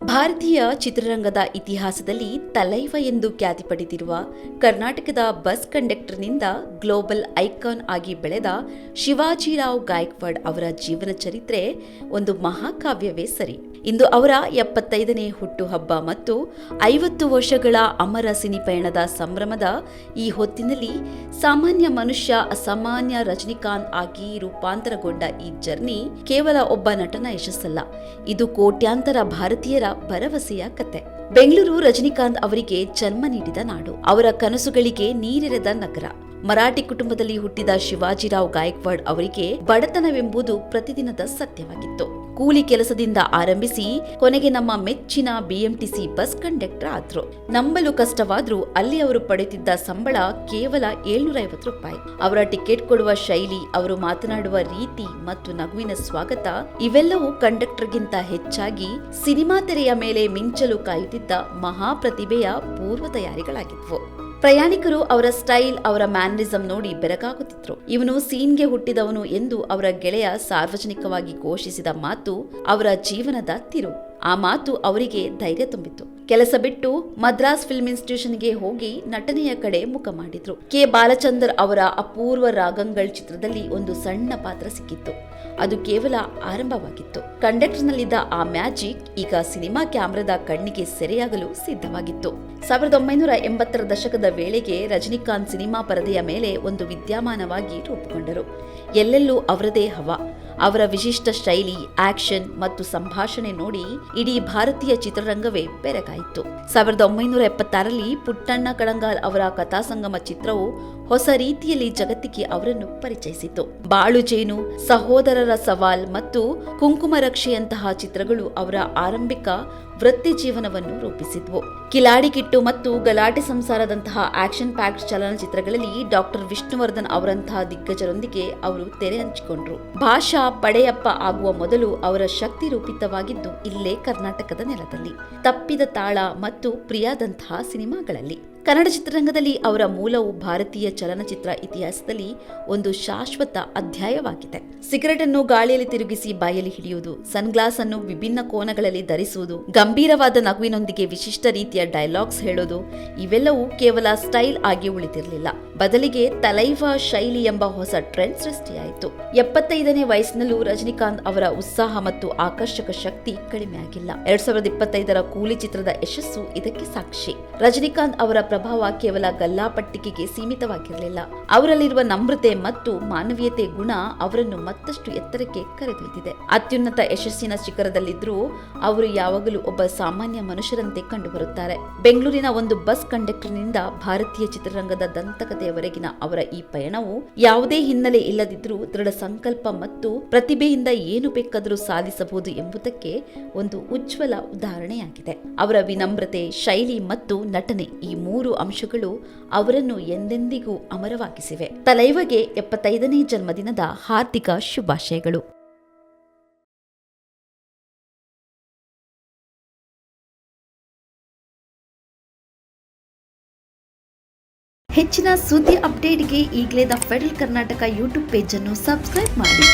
ಭಾರತೀಯ ಚಿತ್ರರಂಗದ ಇತಿಹಾಸದಲ್ಲಿ ತಲೈವ ಎಂದು ಖ್ಯಾತಿ ಪಡೆದಿರುವ ಕರ್ನಾಟಕದ ಬಸ್ ಕಂಡಕ್ಟರ್ನಿಂದ ಗ್ಲೋಬಲ್ ಐಕಾನ್ ಆಗಿ ಬೆಳೆದ ಶಿವಾಜಿರಾವ್ ಗಾಯಕ್ವಾಡ್ ಅವರ ಜೀವನ ಚರಿತ್ರೆ ಒಂದು ಮಹಾಕಾವ್ಯವೇ ಸರಿ. ಇಂದು ಅವರ 75ನೇ ಹುಟ್ಟುಹಬ್ಬ ಮತ್ತು 50 ವರ್ಷಗಳ ಅಮರ ಸಿನಿಪಯಣದ ಸಂಭ್ರಮದ ಈ ಹೊತ್ತಿನಲ್ಲಿ ಸಾಮಾನ್ಯ ಮನುಷ್ಯ ಅಸಾಮಾನ್ಯ ರಜನಿಕಾಂತ್ ಆಗಿ ರೂಪಾಂತರಗೊಂಡ ಈ ಜರ್ನಿ ಕೇವಲ ಒಬ್ಬ ನಟನ ಯಶಸ್ಸಲ್ಲ, ಇದು ಕೋಟ್ಯಾಂತರ ಭಾರತೀಯರ ಭರವಸೆಯ ಕತೆ. ಬೆಂಗಳೂರು ರಜನಿಕಾಂತ್ ಅವರಿಗೆ ಜನ್ಮ ನೀಡಿದ ನಾಡು, ಅವರ ಕನಸುಗಳಿಗೆ ನೀರೆರೆದ ನಗರ. ಮರಾಠಿ ಕುಟುಂಬದಲ್ಲಿ ಹುಟ್ಟಿದ ಶಿವಾಜಿರಾವ್ ಗಾಯಕ್ವಾಡ್ ಅವರಿಗೆ ಬಡತನವೆಂಬುದು ಪ್ರತಿದಿನದ ಸತ್ಯವಾಗಿತ್ತು. ಕೂಲಿ ಕೆಲಸದಿಂದ ಆರಂಭಿಸಿ ಕೊನೆಗೆ ನಮ್ಮ ಮೆಚ್ಚಿನ ಬಿಎಂಟಿಸಿ ಬಸ್ ಕಂಡಕ್ಟರ್ ಆದ್ರು. ನಂಬಲು ಕಷ್ಟವಾದ್ರೂ ಅಲ್ಲಿ ಅವರು ಪಡೆಯುತ್ತಿದ್ದ ಸಂಬಳ ಕೇವಲ 750 ರೂಪಾಯಿ. ಅವರ ಟಿಕೆಟ್ ಕೊಡುವ ಶೈಲಿ, ಅವರು ಮಾತನಾಡುವ ರೀತಿ ಮತ್ತು ನಗುವಿನ ಸ್ವಾಗತ ಇವೆಲ್ಲವೂ ಕಂಡಕ್ಟರ್ಗಿಂತ ಹೆಚ್ಚಾಗಿ ಸಿನಿಮಾ ತೆರೆಯ ಮೇಲೆ ಮಿಂಚಲು ಕಾಯುತ್ತಿದ್ದ ಮಹಾಪ್ರತಿಭೆಯ ಪೂರ್ವ ತಯಾರಿಗಳಾಗಿದ್ವು. ಪ್ರಯಾಣಿಕರು ಅವರ ಸ್ಟೈಲ್, ಅವರ ಮ್ಯಾನರಿಸಂ ನೋಡಿ ಬೆರಗಾಗುತ್ತಿದ್ರು. ಇವನು ಸೀನ್ಗೆ ಹುಟ್ಟಿದವನು ಎಂದು ಅವರ ಗೆಳೆಯ ಸಾರ್ವಜನಿಕವಾಗಿ ಘೋಷಿಸಿದ ಮಾತು ಅವರ ಜೀವನದ ತಿರುವು. ಆ ಮಾತು ಅವರಿಗೆ ಧೈರ್ಯ ತುಂಬಿತು. ಕೆಲಸ ಬಿಟ್ಟು ಮದ್ರಾಸ್ ಫಿಲ್ಮ್ ಇನ್ಸ್ಟಿಟ್ಯೂಷನ್ಗೆ ಹೋಗಿ ನಟನೆಯ ಕಡೆ ಮುಖ ಮಾಡಿದ್ರು. ಕೆ ಬಾಲಚಂದರ್ ಅವರ ಅಪೂರ್ವ ರಾಗಂಗಳ್ ಚಿತ್ರದಲ್ಲಿ ಒಂದು ಸಣ್ಣ ಪಾತ್ರ ಸಿಕ್ಕಿತ್ತು. ಅದು ಕೇವಲ ಆರಂಭವಾಗಿತ್ತು. ಕಂಡಕ್ಟರ್ನಲ್ಲಿದ್ದ ಆ ಮ್ಯಾಜಿಕ್ ಈಗ ಸಿನಿಮಾ ಕ್ಯಾಮ್ರಾದ ಕಣ್ಣಿಗೆ ಸೆರೆಯಾಗಲು ಸಿದ್ಧವಾಗಿತ್ತು. 1980ರ ದಶಕದ ವೇಳೆಗೆ ರಜನಿಕಾಂತ್ ಸಿನಿಮಾ ಪರದೆಯ ಮೇಲೆ ಒಂದು ವಿದ್ಯಮಾನವಾಗಿ ರೂಪುಗೊಂಡರು. ಎಲ್ಲೆಲ್ಲೂ ಅವರದೇ ಹವಾ. ಅವರ ವಿಶಿಷ್ಟ ಶೈಲಿ, ಆಕ್ಷನ್ ಮತ್ತು ಸಂಭಾಷಣೆ ನೋಡಿ ಇಡೀ ಭಾರತೀಯ ಚಿತ್ರರಂಗವೇ ಬೆರಗಾಯಿತು. 1976ರಲ್ಲಿ ಪುಟ್ಟಣ್ಣ ಕಣಗಾಲ್ ಅವರ ಕಥಾಸಂಗಮ ಚಿತ್ರವು ಹೊಸ ರೀತಿಯಲ್ಲಿ ಜಗತ್ತಿಗೆ ಅವರನ್ನು ಪರಿಚಯಿಸಿತು. ಬಾಳು ಜೇನು, ಸಹೋದರರ ಸವಾಲ್ ಮತ್ತು ಕುಂಕುಮ ರಕ್ಷೆಯಂತಹ ಚಿತ್ರಗಳು ಅವರ ಆರಂಭಿಕ ವೃತ್ತಿ ಜೀವನವನ್ನು ರೂಪಿಸಿದ್ವು. ಕಿಲಾಡಿ ಕಿಟ್ಟು ಮತ್ತು ಗಲಾಟೆ ಸಂಸಾರದಂತಹ ಆಕ್ಷನ್ ಪ್ಯಾಕ್ಡ್ ಚಲನಚಿತ್ರಗಳಲ್ಲಿ ಡಾಕ್ಟರ್ ವಿಷ್ಣುವರ್ಧನ್ ಅವರಂತಹ ದಿಗ್ಗಜರೊಂದಿಗೆ ಅವರು ತೆರೆ ಹಂಚಿಕೊಂಡ್ರು. ಭಾಷಾ ಪಡೆಯಪ್ಪ ಆಗುವ ಮೊದಲು ಅವರ ಶಕ್ತಿ ರೂಪಿತವಾಗಿದ್ದು ಇಲ್ಲೇ ಕರ್ನಾಟಕದ ನೆಲದಲ್ಲಿ, ತಪ್ಪಿದ ತಾಳ ಮತ್ತು ಪ್ರಿಯಾದಂತಹ ಸಿನಿಮಾಗಳಲ್ಲಿ. ಕನ್ನಡ ಚಿತ್ರರಂಗದಲ್ಲಿ ಅವರ ಮೂಲವು ಭಾರತೀಯ ಚಲನಚಿತ್ರ ಇತಿಹಾಸದಲ್ಲಿ ಒಂದು ಶಾಶ್ವತ ಅಧ್ಯಾಯವಾಗಿದೆ. ಸಿಗರೆಟ್ ಅನ್ನು ಗಾಳಿಯಲ್ಲಿ ತಿರುಗಿಸಿ ಬಾಯಲ್ಲಿ ಹಿಡಿಯುವುದು, ಸನ್ಗ್ಲಾಸ್ ಅನ್ನು ವಿಭಿನ್ನ ಕೋನಗಳಲ್ಲಿ ಧರಿಸುವುದು, ಗಂಭೀರವಾದ ನಗುವಿನೊಂದಿಗೆ ವಿಶಿಷ್ಟ ರೀತಿಯ ಡೈಲಾಗ್ಸ್ ಹೇಳೋದು, ಇವೆಲ್ಲವೂ ಕೇವಲ ಸ್ಟೈಲ್ ಆಗಿ ಉಳಿದಿರಲಿಲ್ಲ. ಬದಲಿಗೆ ತಲೈವ ಶೈಲಿ ಎಂಬ ಹೊಸ ಟ್ರೆಂಡ್ ಸೃಷ್ಟಿಯಾಯಿತು. 75ನೇ ವಯಸ್ಸಿನಲ್ಲೂ ರಜನಿಕಾಂತ್ ಅವರ ಉತ್ಸಾಹ ಮತ್ತು ಆಕರ್ಷಕ ಶಕ್ತಿ ಕಡಿಮೆಯಾಗಿಲ್ಲ. 2025ರ ಕೂಲಿ ಚಿತ್ರದ ಯಶಸ್ಸು ಇದಕ್ಕೆ ಸಾಕ್ಷಿ. ರಜನಿಕಾಂತ್ ಅವರ ಪ್ರಭಾವ ಕೇವಲ ಗಲ್ಲಾಪಟ್ಟಿಗೆಗೆ ಸೀಮಿತವಾಗಿರಲಿಲ್ಲ. ಅವರಲ್ಲಿರುವ ನಮ್ರತೆ ಮತ್ತು ಮಾನವೀಯತೆ ಗುಣ ಅವರನ್ನು ಮತ್ತಷ್ಟು ಎತ್ತರಕ್ಕೆ ಕರೆದೊಯ್ದಿದೆ. ಅತ್ಯುನ್ನತ ಯಶಸ್ಸಿನ ಶಿಖರದಲ್ಲಿದ್ದರೂ ಅವರು ಯಾವಾಗಲೂ ಒಬ್ಬ ಸಾಮಾನ್ಯ ಮನುಷ್ಯರಂತೆ ಕಂಡುಬರುತ್ತಾರೆ. ಬೆಂಗಳೂರಿನ ಒಂದು ಬಸ್ ಕಂಡಕ್ಟರ್ನಿಂದ ಭಾರತೀಯ ಚಿತ್ರರಂಗದ ದಂತಕಥೆಯವರೆಗಿನ ಅವರ ಈ ಪಯಣವು ಯಾವುದೇ ಹಿನ್ನೆಲೆ ಇಲ್ಲದಿದ್ದರೂ ದೃಢ ಸಂಕಲ್ಪ ಮತ್ತು ಪ್ರತಿಭೆಯಿಂದ ಏನು ಬೇಕಾದರೂ ಸಾಧಿಸಬಹುದು ಎಂಬುದಕ್ಕೆ ಒಂದು ಉಜ್ವಲ ಉದಾಹರಣೆಯಾಗಿದೆ. ಅವರ ವಿನಮ್ರತೆ, ಶೈಲಿ ಮತ್ತು ನಟನೆ, ಈ 3 ಅಂಶಗಳು ಅವರನ್ನು ಎಂದೆಂದಿಗೂ ಅಮರವಾಗಿಸಿವೆ. ತಲೈವಗೆ 75ನೇ ಜನ್ಮದಿನದ ಹಾರ್ದಿಕ ಶುಭಾಶಯಗಳು. ಹೆಚ್ಚಿನ ಸುದ್ದಿ ಅಪ್ಡೇಟ್ಗೆ ಈಗಲೇ the federal Karnataka YouTube page ಅನ್ನು ಸಬ್ಸ್ಕ್ರೈಬ್ ಮಾಡಿ.